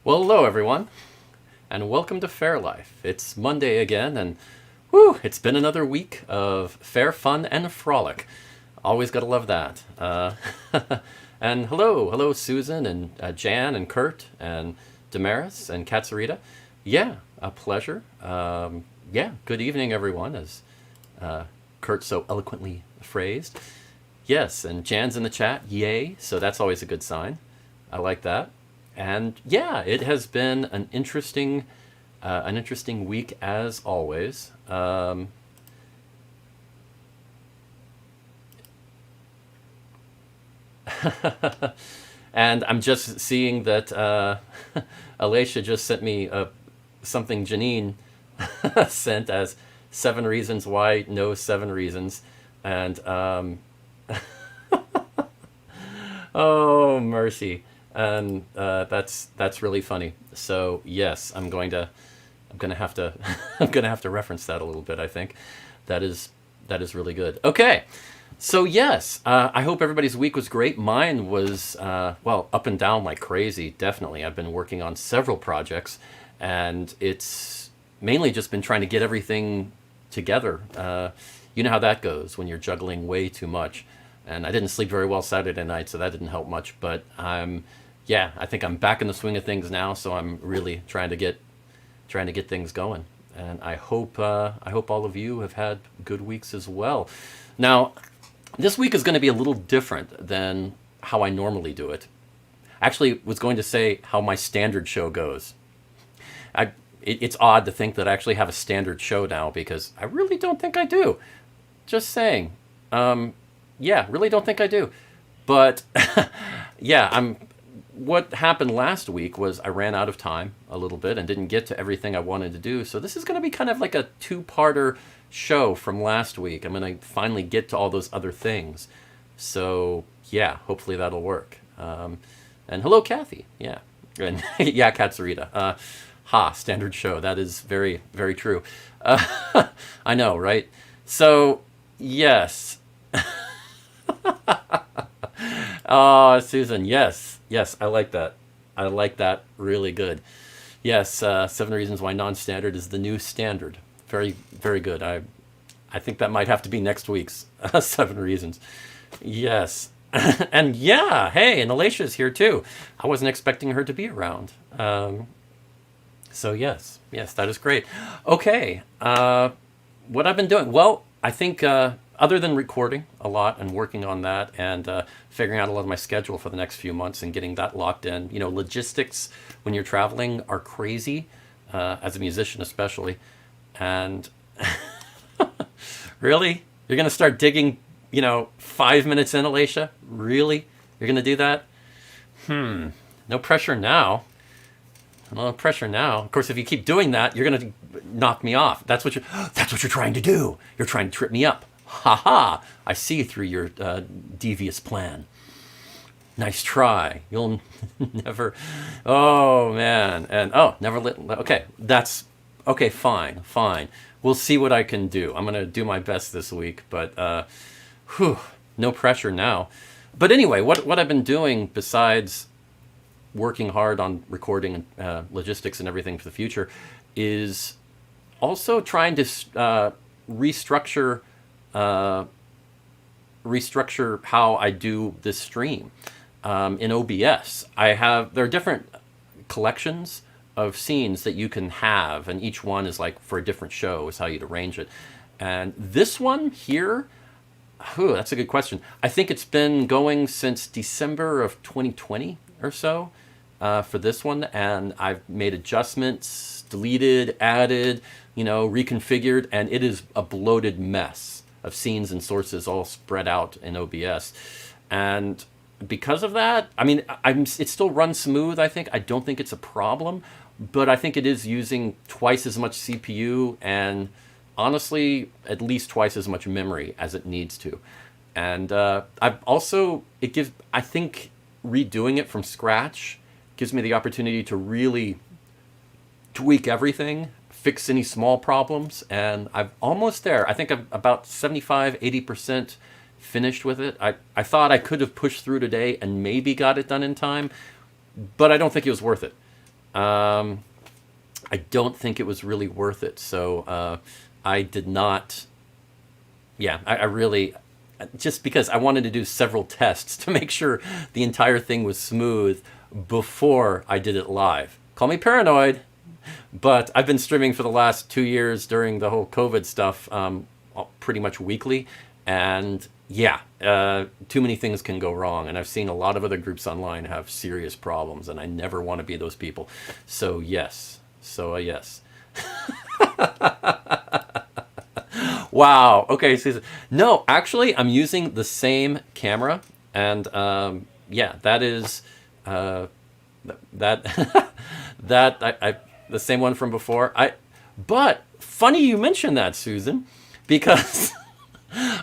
Well, hello everyone, and welcome to Fair Life. It's Monday again, and whew, it's been another week of fair fun and frolic. Always gotta love that. And hello Susan and Jan and Kurt and Damaris and Katsurita. Yeah, a pleasure. Yeah, good evening everyone, as Kurt so eloquently phrased. Yes, and Jan's in the chat, yay, so that's always a good sign. I like that. And yeah, it has been an interesting week as always. And I'm just seeing that Alicia just sent me something Janine sent as 7 reasons why no 7 reasons, and oh mercy. And that's really funny. So yes, I'm gonna have to I'm gonna have to reference that a little bit. I think that is really good. Okay, so yes, I hope everybody's week was great. Mine was well, up and down like crazy. Definitely, I've been working on several projects, and it's mainly just been trying to get everything together. You know how that goes when you're juggling way too much. And I didn't sleep very well Saturday night, so that didn't help much. But yeah, I think I'm back in the swing of things now, so I'm really trying to get things going. And I hope all of you have had good weeks as well. Now, this week is going to be a little different than how I normally do it. Actually, was going to say how my standard show goes. It's odd to think that I actually have a standard show now, because I really don't think I do. Just saying. Yeah, really don't think I do. But yeah, what happened last week was I ran out of time a little bit and didn't get to everything I wanted to do. So this is going to be kind of like a two-parter show from last week. I'm going to finally get to all those other things. So yeah, hopefully that'll work. And hello, Kathy. Yeah. And yeah, Katsurita. Standard show. That is very, very true. I know, right? So yes. Oh, Susan, yes, I like that. I like that really good. Yes, 7 reasons why non-standard is the new standard. Very, very good. I think that might have to be next week's 7 reasons. Yes, and yeah, hey, and Alicia's here too. I wasn't expecting her to be around. So yes, that is great. Okay, what I've been doing? Well, I think. Other than recording a lot and working on that and figuring out a lot of my schedule for the next few months and getting that locked in, you know, logistics when you're traveling are crazy, as a musician especially. And really? You're going to start digging, 5 minutes in, Alicia? Really? You're going to do that? No pressure now. No pressure now. Of course, if you keep doing that, you're going to knock me off. That's what you're trying to do. You're trying to trip me up. Ha ha! I see through your devious plan. Nice try. You'll never. Oh man, and never let. Okay, that's okay. Fine. We'll see what I can do. I'm gonna do my best this week, but no pressure now. But anyway, what I've been doing besides working hard on recording and logistics and everything for the future is also trying to restructure how I do this stream in OBS. There are different collections of scenes that you can have, and each one is like for a different show is how you'd arrange it. And this one here, that's a good question. I think it's been going since December of 2020 or so for this one, and I've made adjustments, deleted, added, reconfigured, and it is a bloated mess of scenes and sources all spread out in OBS. And because of that, I mean, it still runs smooth, I think. I don't think it's a problem, but I think it is using twice as much CPU and honestly, at least twice as much memory as it needs to. And I think redoing it from scratch gives me the opportunity to really tweak everything, fix any small problems, and I'm almost there. I think I'm about 75-80% finished with it. I thought I could have pushed through today and maybe got it done in time, but I don't think it was worth it. I don't think it was really worth it. So I did not. Yeah, I really, just because I wanted to do several tests to make sure the entire thing was smooth before I did it live. Call me paranoid, but I've been streaming for the last 2 years during the whole COVID stuff, pretty much weekly. And yeah, too many things can go wrong. And I've seen a lot of other groups online have serious problems, and I never want to be those people. So yes. Yes. Wow. Okay. So, no, actually, I'm using the same camera, and yeah, that is that that I the same one from before. But funny you mentioned that, Susan, because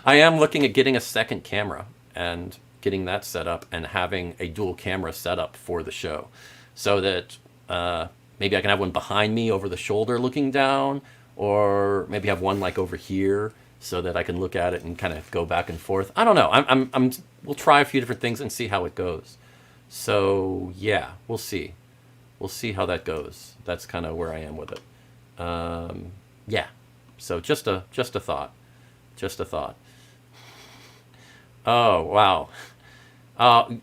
I am looking at getting a second camera and getting that set up and having a dual camera setup for the show, so that maybe I can have one behind me over the shoulder looking down, or maybe have one like over here so that I can look at it and kind of go back and forth. I don't know. We'll try a few different things and see how it goes. So yeah, we'll see. We'll see how that goes. That's kind of where I am with it. Yeah. So just a thought. Just a thought. Oh, wow.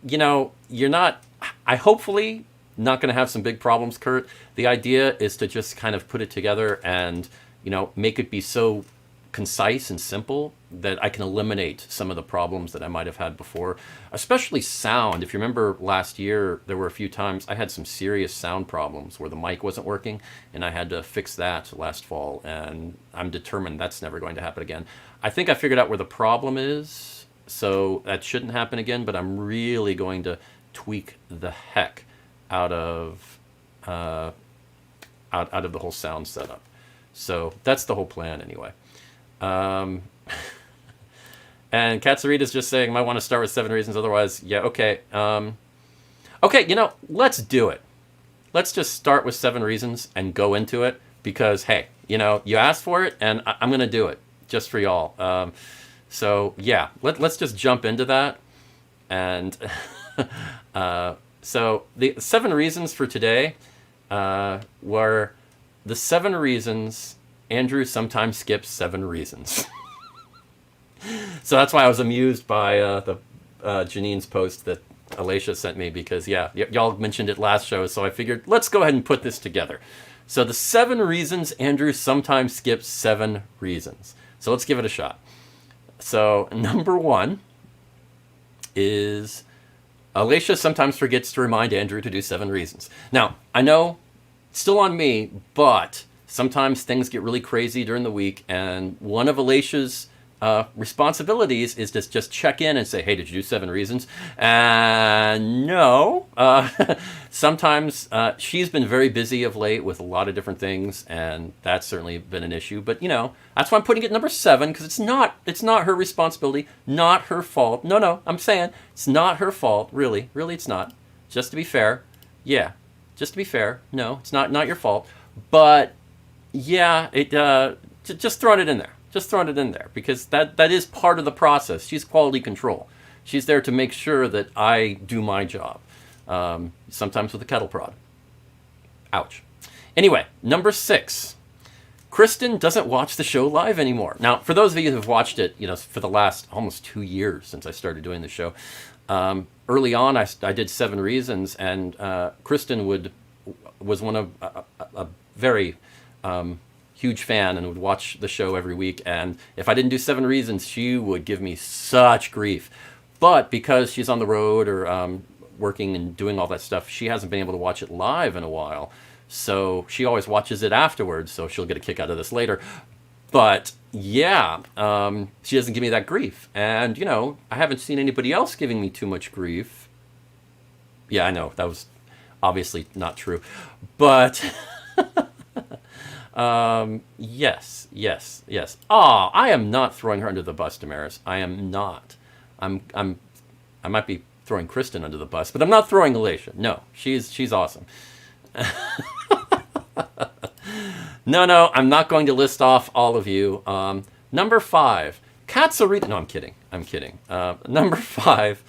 You're not, I hopefully not going to have some big problems, Kurt. The idea is to just kind of put it together and, make it be so concise and simple that I can eliminate some of the problems that I might have had before, especially sound. If you remember last year, there were a few times I had some serious sound problems where the mic wasn't working, and I had to fix that last fall, and I'm determined that's never going to happen again. I think I figured out where the problem is, so that shouldn't happen again, but I'm really going to tweak the heck out of out of the whole sound setup. So that's the whole plan anyway. And Katsurita's just saying, might want to start with 7 reasons, otherwise, yeah, okay. Okay, let's do it. Let's just start with 7 reasons and go into it, because, hey, you asked for it, and I'm going to do it just for y'all. So, yeah, let's just jump into that. And so the 7 reasons for today were the 7 reasons Andrew sometimes skips 7 reasons. So that's why I was amused by the Janine's post that Alicia sent me, because, yeah, y'all mentioned it last show, so I figured let's go ahead and put this together. So the 7 reasons Andrew sometimes skips 7 reasons. So let's give it a shot. So number 1 is Alicia sometimes forgets to remind Andrew to do 7 reasons. Now, I know it's still on me, but sometimes things get really crazy during the week, and one of Alicia's responsibilities is to just check in and say, hey, did you do 7 reasons? And no. Sometimes she's been very busy of late with a lot of different things, and that's certainly been an issue. But, that's why I'm putting it number 7, because it's not her responsibility, not her fault. No, I'm saying it's not her fault, really. Really, it's not. Just to be fair. Yeah, just to be fair. No, it's not your fault. But, yeah, just throwing it in there. Just throwing it in there, because that is part of the process. She's quality control. She's there to make sure that I do my job, sometimes with a kettle prod. Ouch. Anyway, number 6. Kristen doesn't watch the show live anymore. Now, for those of you who have watched it, for the last almost 2 years since I started doing the show, early on I did 7 reasons, and Kristen was one of a very huge fan and would watch the show every week, and if I didn't do 7 reasons, she would give me such grief. But because she's on the road or working and doing all that stuff, she hasn't been able to watch it live in a while, so she always watches it afterwards, so she'll get a kick out of this later. But yeah, she doesn't give me that grief, and I haven't seen anybody else giving me too much grief. Yeah, I know that was obviously not true, but yes. I am not throwing her under the bus, Damaris. I am not. I might be throwing Kristen under the bus, but I'm not throwing Alicia. No, she's awesome. No, I'm not going to list off all of you. Number 5, Katsurita. No, I'm kidding. Number 5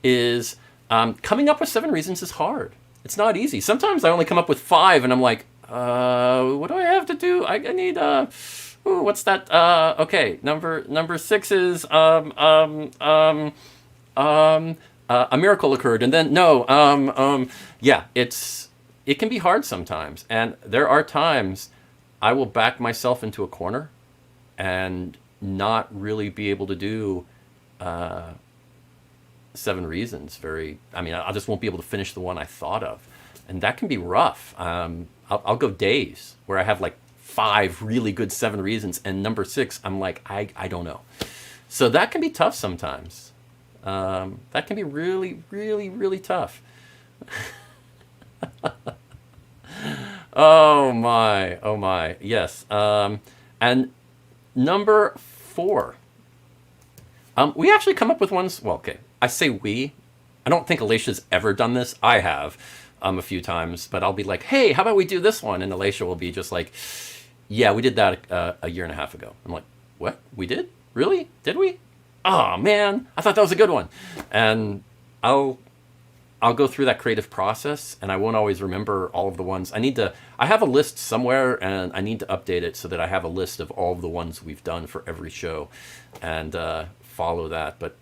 is coming up with 7 reasons is hard. It's not easy. Sometimes I only come up with 5, and I'm like, what do I have to do? I need ooh, what's that? Okay, number 6 is a miracle occurred, and then no, yeah, it can be hard sometimes, and there are times I will back myself into a corner and not really be able to do 7 reasons. I mean, I just won't be able to finish the one I thought of, and that can be rough. I'll go days where I have like 5 really good 7 reasons, and number 6, I'm like, I don't know. So that can be tough sometimes. That can be really, really, really tough. Oh my, oh my, yes. And number 4, we actually come up with ones. Well, okay, I say we. I don't think Alicia's ever done this. I have a few times, but I'll be like, hey, how about we do this one? And Alicia will be just like, yeah, we did that a year and a half ago. I'm like, what? We did? Really? Did we? Oh man, I thought that was a good one. And I'll go through that creative process, and I won't always remember all of the ones. I have a list somewhere, and I need to update it so that I have a list of all of the ones we've done for every show, and follow that. But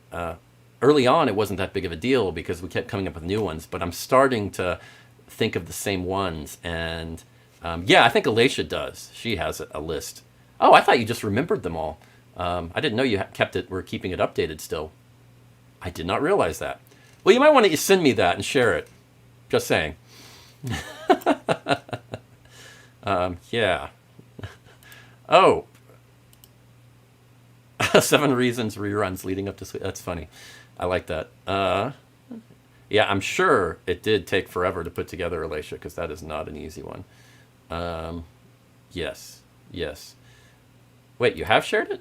early on, it wasn't that big of a deal because we kept coming up with new ones, but I'm starting to think of the same ones. And yeah, I think Alicia does. She has a list. Oh, I thought you just remembered them all. I didn't know you were keeping it updated still. I did not realize that. Well, you might want to send me that and share it. Just saying. Yeah. Oh. 7 reasons reruns leading up to... That's funny. I like that. Yeah, I'm sure it did take forever to put together, Alicia, because that is not an easy one. Yes. Yes. Wait, you have shared it?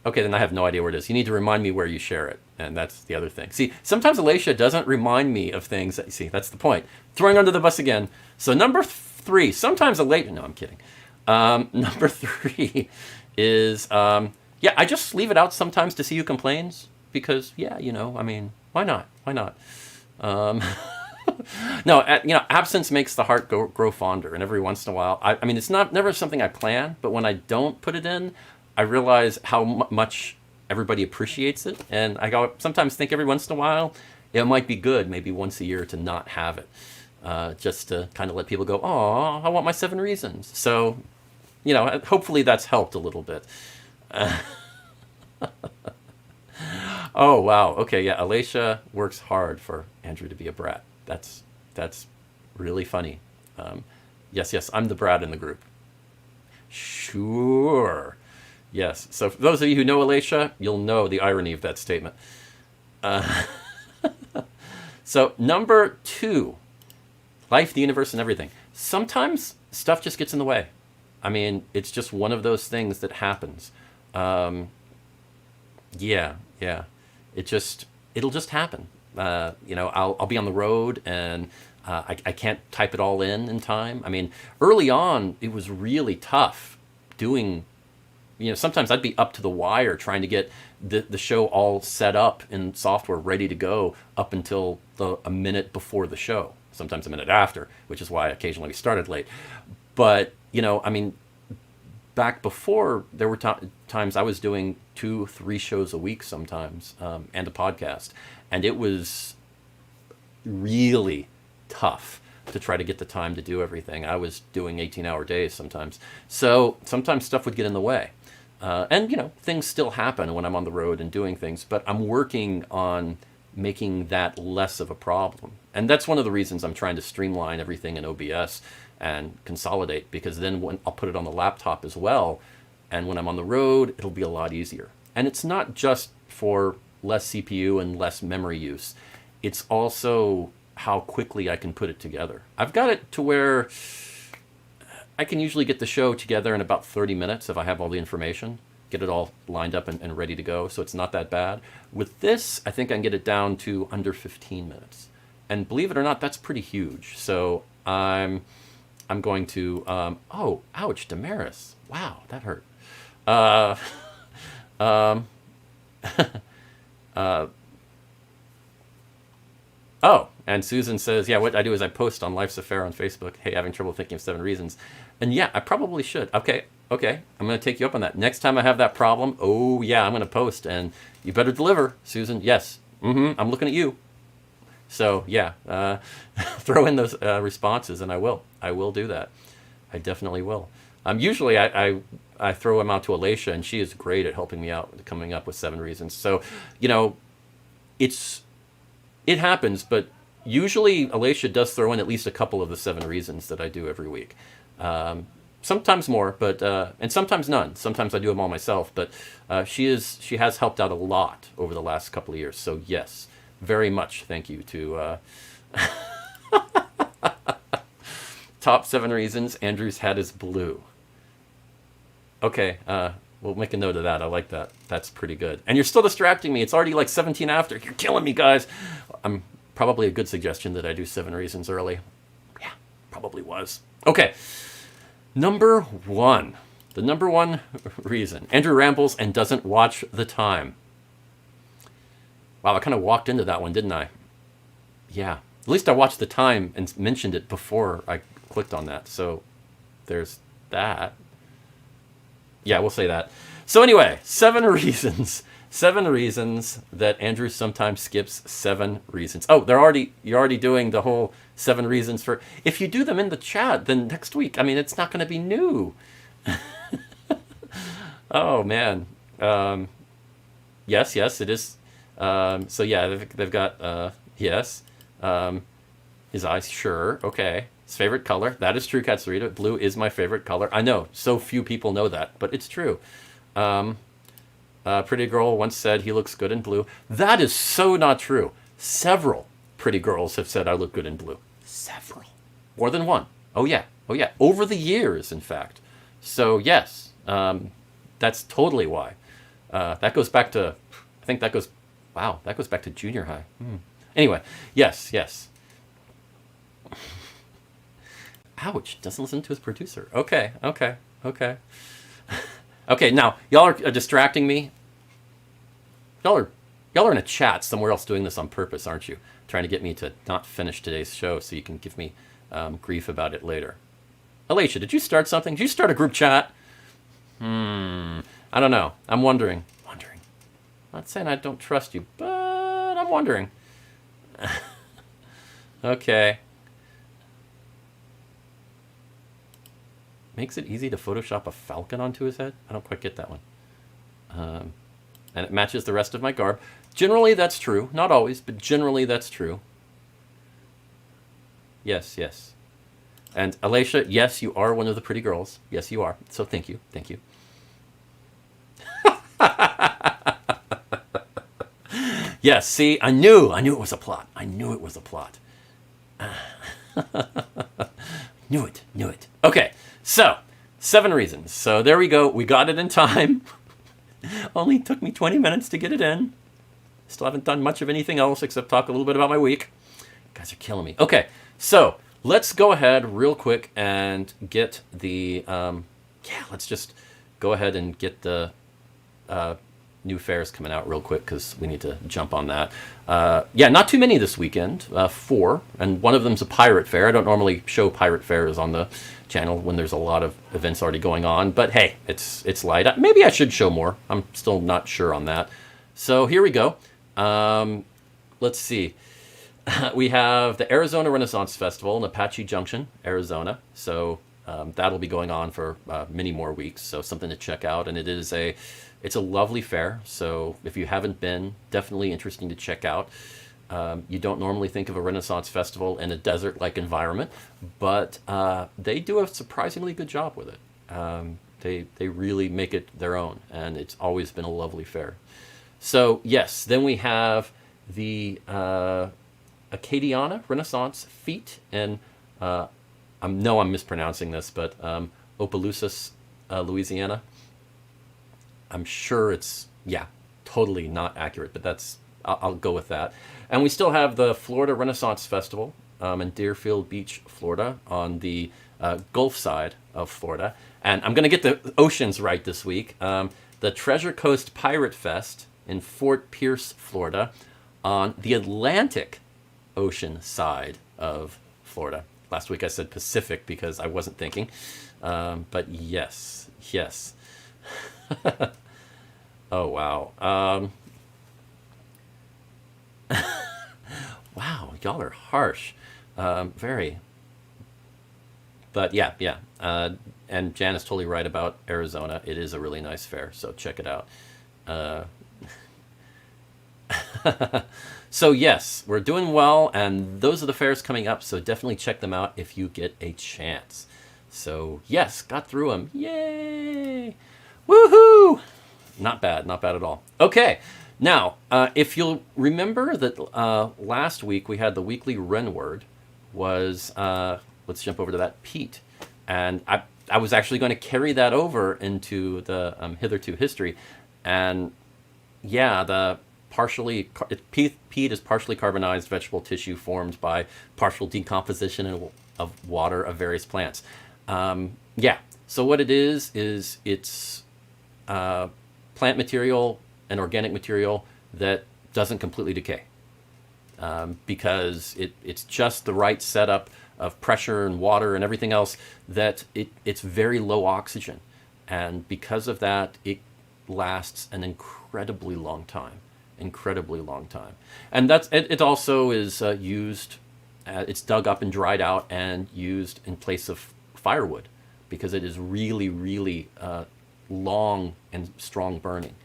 Okay, then I have no idea where it is. You need to remind me where you share it, and that's the other thing. See, sometimes Alicia doesn't remind me of things. See, that's the point. Throwing under the bus again. So number 3, sometimes Alicia... No, I'm kidding. Number 3 is... yeah, I just leave it out sometimes to see who complains, because, yeah, I mean, why not? Why not? No, absence makes the heart grow fonder, and every once in a while, I mean, it's never something I plan, but when I don't put it in, I realize how much everybody appreciates it, and I sometimes think every once in a while it might be good, maybe once a year, to not have it, just to kind of let people go, oh, I want my 7 reasons. So, hopefully that's helped a little bit. Oh wow, okay, yeah, Alicia works hard for Andrew to be a brat. That's really funny. Yes, I'm the brat in the group. Sure. Yes. So for those of you who know Alicia, you'll know the irony of that statement. So number 2, life, the universe, and everything. Sometimes stuff just gets in the way. I mean, it's just one of those things that happens. Yeah. It'll just happen. I'll be on the road, and I can't type it all in time. I mean, early on, it was really tough doing... sometimes I'd be up to the wire trying to get the show all set up in software, ready to go up until a minute before the show. Sometimes a minute after, which is why occasionally we started late. But, I mean, back before, there were times I was doing 2-3 shows a week sometimes, and a podcast. And it was really tough to try to get the time to do everything. I was doing 18-hour days sometimes. So sometimes stuff would get in the way. And, things still happen when I'm on the road and doing things, but I'm working on making that less of a problem. And that's one of the reasons I'm trying to streamline everything in OBS and consolidate, because then when I'll put it on the laptop as well, and when I'm on the road, it'll be a lot easier. And it's not just for less CPU and less memory use. It's also how quickly I can put it together. I've got it to where I can usually get the show together in about 30 minutes if I have all the information, get it all lined up and ready to go, so it's not that bad. With this, I think I can get it down to under 15 minutes. And believe it or not, that's pretty huge. So I'm going to... oh, ouch, Damaris. Wow, that hurt. Oh, and Susan says, yeah, what I do is I post on Life's a Faire on Facebook. Hey, having trouble thinking of 7 reasons. And yeah, I probably should. Okay. I'm going to take you up on that. Next time I have that problem, oh yeah, I'm going to post, and you better deliver, Susan. Yes. I'm looking at you. So yeah, throw in those responses, and I will. I will do that. I definitely will. Usually I throw them out to Alicia, and she is great at helping me out with coming up with 7 reasons. So, it happens, but usually Alicia does throw in at least a couple of the 7 reasons that I do every week. Sometimes more, but and sometimes none. Sometimes I do them all myself, but she has helped out a lot over the last couple of years. So yes, very much thank you to top 7 reasons Andrew's hat is blue. Okay, we'll make a note of that. I like that. That's pretty good. And you're still distracting me. It's already like 17 after. You're killing me, guys. Probably a good suggestion that I do 7 reasons early. Yeah, probably was. Okay. Number 1. The number 1 reason. Andrew rambles and doesn't watch the time. Wow, I kind of walked into that one, didn't I? Yeah. At least I watched the time and mentioned it before I clicked on that. So there's that. Yeah, we'll say that. So anyway, 7 reasons. 7 reasons that Andrew sometimes skips 7 reasons. Oh, you're already doing the whole 7 reasons for... If you do them in the chat, then next week, it's not going to be new. Oh, man. Yes, it is. So yeah, they've got, yes. His eyes, sure, okay. His favorite color, that is true, Katsurita. Blue is my favorite color. I know, so few people know that, but it's true. Pretty girl once said he looks good in blue. That is so not true. Several pretty girls have said I look good in blue. Several. More than one. Oh yeah. Over the years, in fact. So yes, that's totally why. That goes back to, that goes back to junior high. Anyway, yes. Ouch, doesn't listen to his producer. Okay. Okay, now, y'all are distracting me. Y'all are in a chat somewhere else doing this on purpose, aren't you? Trying to get me to not finish today's show so you can give me grief about it later. Alicia, did you start something? Did you start a group chat? I don't know. I'm wondering. I'm not saying I don't trust you, but I'm wondering. Okay. Makes it easy to Photoshop a falcon onto his head? I don't quite get that one. And it matches the rest of my garb. Generally, that's true. Not always, but generally, that's true. Yes. And Alicia, yes, you are one of the pretty girls. Yes, you are. So thank you. Yes, see, I knew it was a plot. Knew it. Okay. So, 7 reasons. So there we go. We got it in time. Only took me 20 minutes to get it in. Still haven't done much of anything else except talk a little bit about my week. You guys are killing me. Okay, so let's go ahead real quick and get the... let's just go ahead and get the new fairs coming out real quick because we need to jump on that. Not too many this weekend. 4, and one of them's a pirate fair. I don't normally show pirate fairs on the channel when there's a lot of events already going on, but hey, it's light. Maybe I should show more. I'm still not sure on that. So here we go. Let's see. We have the Arizona Renaissance Festival in Apache Junction, Arizona. So that'll be going on for many more weeks. So something to check out, and it's a lovely fair. So if you haven't been, definitely interesting to check out. You don't normally think of a Renaissance festival in a desert-like environment, but they do a surprisingly good job with it. They really make it their own, and it's always been a lovely fair. So yes, then we have the Acadiana Renaissance Fete, and I know I'm mispronouncing this, but Opelousas, Louisiana. I'm sure it's, totally not accurate, but I'll go with that. And we still have the Florida Renaissance Festival in Deerfield Beach, Florida, on the Gulf side of Florida. And I'm going to get the oceans right this week. The Treasure Coast Pirate Fest in Fort Pierce, Florida, on the Atlantic ocean side of Florida. Last week I said Pacific because I wasn't thinking. But yes, yes. Oh, wow. Wow, y'all are harsh. Very. But yeah, yeah. And Jan is totally right about Arizona. It is a really nice fair, so check it out. Uh, so yes, we're doing well, and those are the fairs coming up, so definitely check them out if you get a chance. So yes, got through them. Yay! Woohoo! Not bad, not bad at all. Okay, now, if you'll remember that last week we had the weekly Ren word was, let's jump over to that, Pete. And I was actually going to carry that over into the hitherto history. And yeah, the peat is partially carbonized vegetable tissue formed by partial decomposition of water of various plants. Yeah, so what it is it's plant material and organic material that doesn't completely decay, because it's just the right setup of pressure and water and everything else that it's very low oxygen. And because of that, it lasts an incredibly long time. Incredibly long time. And it also is used, it's dug up and dried out and used in place of firewood because it is really, really long and strong burning.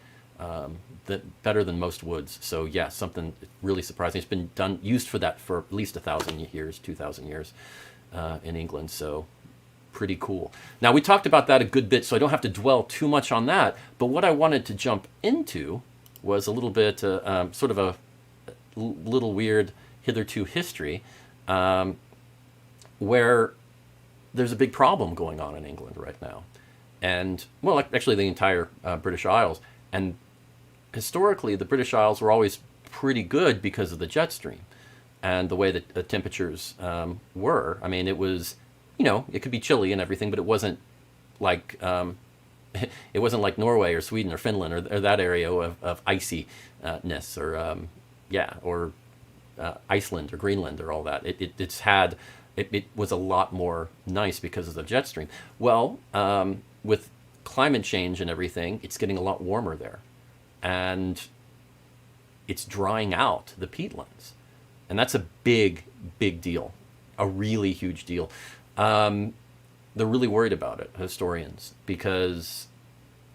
Better than most woods. So yeah, something really surprising. It's been used for that for at least 1,000 years, 2,000 years in England. So pretty cool. Now we talked about that a good bit, so I don't have to dwell too much on that. But what I wanted to jump into was a little bit, sort of a little weird hitherto history, where there's a big problem going on in England right now. And, well, actually the entire British Isles. And historically, the British Isles were always pretty good because of the jet stream and the way that the temperatures were. I mean, it was, it could be chilly and everything, but it wasn't like it wasn't like Norway or Sweden or Finland or that area of iciness or Iceland or Greenland or all that. It was a lot more nice because of the jet stream. Well, with climate change and everything, it's getting a lot warmer there. And it's drying out the peatlands. And that's a big, big deal. A really huge deal. They're really worried about it, historians, because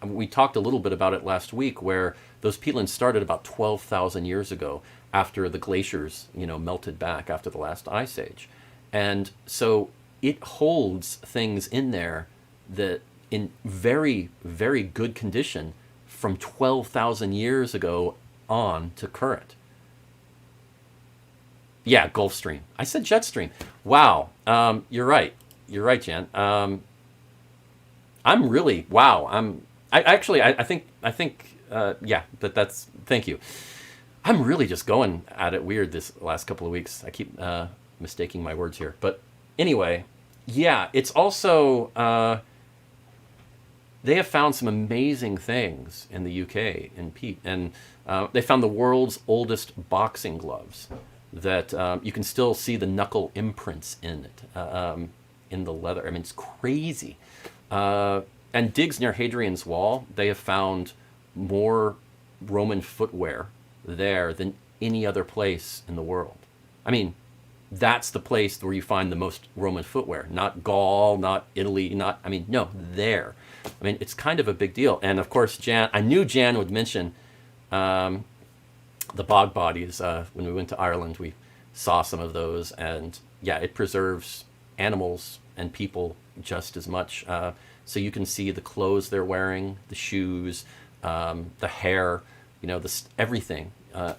we talked a little bit about it last week, where those peatlands started about 12,000 years ago after the glaciers, melted back after the last ice age. And so it holds things in there that in very, very good condition from 12,000 years ago on to current. Yeah, Gulf Stream. I said jet stream. Wow. You're right. You're right, Jan. I'm really, wow. I think, yeah, that's, thank you. I'm really just going at it weird this last couple of weeks. I keep mistaking my words here. But anyway, yeah, it's also, they have found some amazing things in the UK in peat. And they found the world's oldest boxing gloves that you can still see the knuckle imprints in it, in the leather. I mean, it's crazy. And digs near Hadrian's Wall, they have found more Roman footwear there than any other place in the world. I mean, that's the place where you find the most Roman footwear. Not Gaul, not Italy, no, there. I mean, it's kind of a big deal. And of course, I knew Jan would mention the bog bodies. When we went to Ireland, we saw some of those. And yeah, it preserves animals and people just as much. So you can see the clothes they're wearing, the shoes, the hair, everything.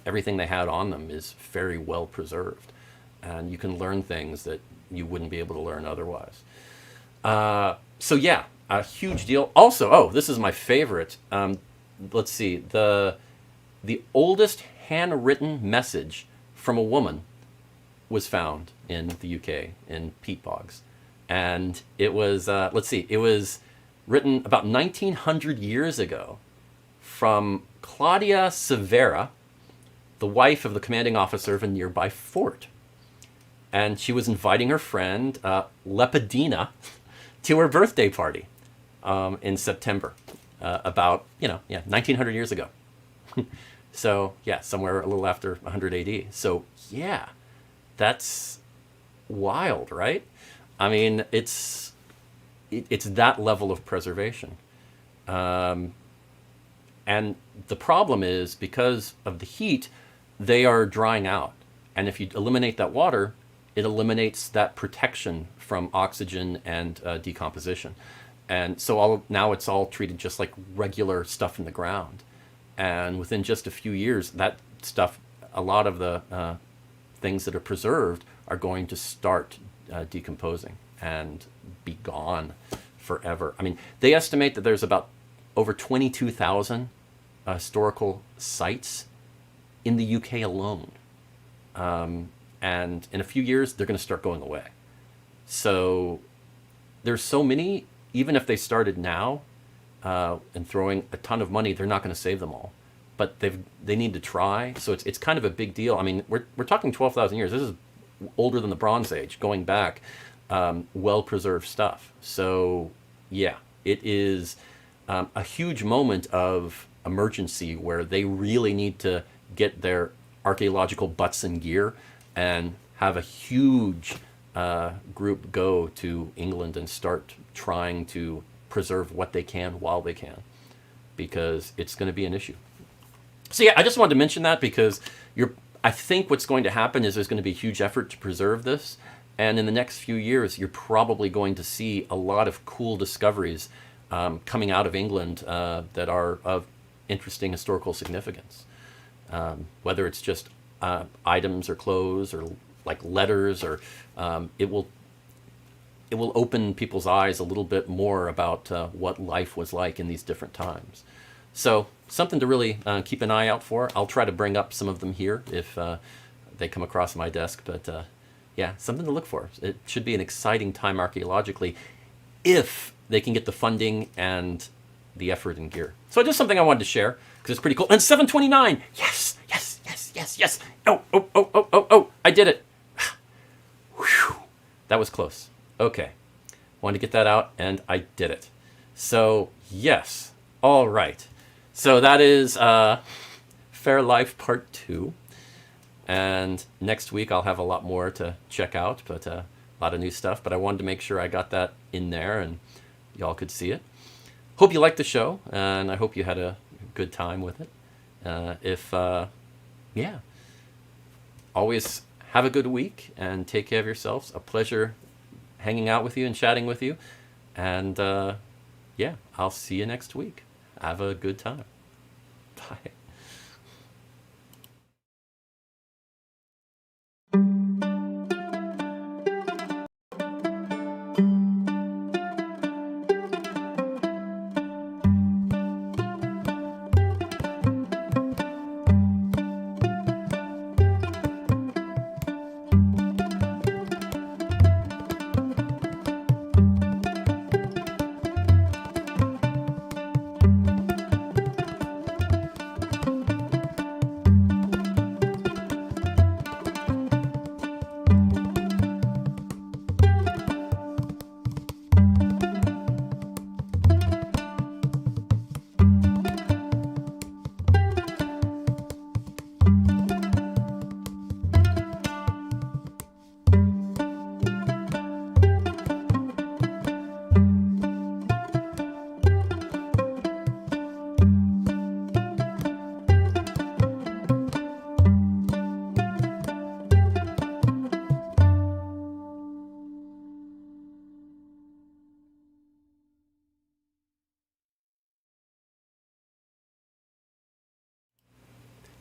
Everything they had on them is very well preserved. And you can learn things that you wouldn't be able to learn otherwise. So yeah, a huge deal. Also, this is my favorite. Let's see. The oldest handwritten message from a woman was found in the UK in peat bogs. And it was, it was written about 1900 years ago from Claudia Severa, the wife of the commanding officer of a nearby fort. and she was inviting her friend Lepidina to her birthday party in September, about 1900 years ago. So yeah, somewhere a little after 100 AD. So yeah, that's wild, right? I mean, it's that level of preservation. And the problem is because of the heat, they are drying out. And if you eliminate that water, it eliminates that protection from oxygen and decomposition. And so now it's all treated just like regular stuff in the ground. And within just a few years, that stuff, a lot of the things that are preserved are going to start decomposing and be gone forever. I mean, they estimate that there's about over 22,000 historical sites in the UK alone. And in a few years, they're going to start going away. So there's so many, even if they started now and throwing a ton of money, they're not going to save them all. But they need to try. So it's kind of a big deal. I mean, we're talking 12,000 years. This is older than the Bronze Age, going back, well-preserved stuff. So yeah, it is a huge moment of emergency where they really need to get their archaeological butts in gear and have a huge group go to England and start trying to preserve what they can while they can, because it's going to be an issue. So yeah, I just wanted to mention that because I think what's going to happen is there's going to be a huge effort to preserve this, and in the next few years, you're probably going to see a lot of cool discoveries coming out of England that are of interesting historical significance. Whether it's just items or clothes or like letters, or it will open people's eyes a little bit more about what life was like in these different times. So something to really keep an eye out for. I'll try to bring up some of them here if they come across my desk, but yeah, something to look for. It should be an exciting time archaeologically if they can get the funding and the effort and gear. So just something I wanted to share because it's pretty cool. And 729, yes, yes, yes, yes, yes. Oh, I did it. Whew. That was close. Okay, wanted to get that out, and I did it. So yes, all right. So that is Faire Life Part 2. And next week I'll have a lot more to check out, but a lot of new stuff. But I wanted to make sure I got that in there and y'all could see it. Hope you liked the show, and I hope you had a good time with it. Yeah, always have a good week and take care of yourselves. A pleasure hanging out with you and chatting with you. And yeah, I'll see you next week. Have a good time. Bye.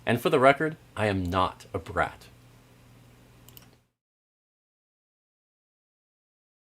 And for the record, I am not a brat.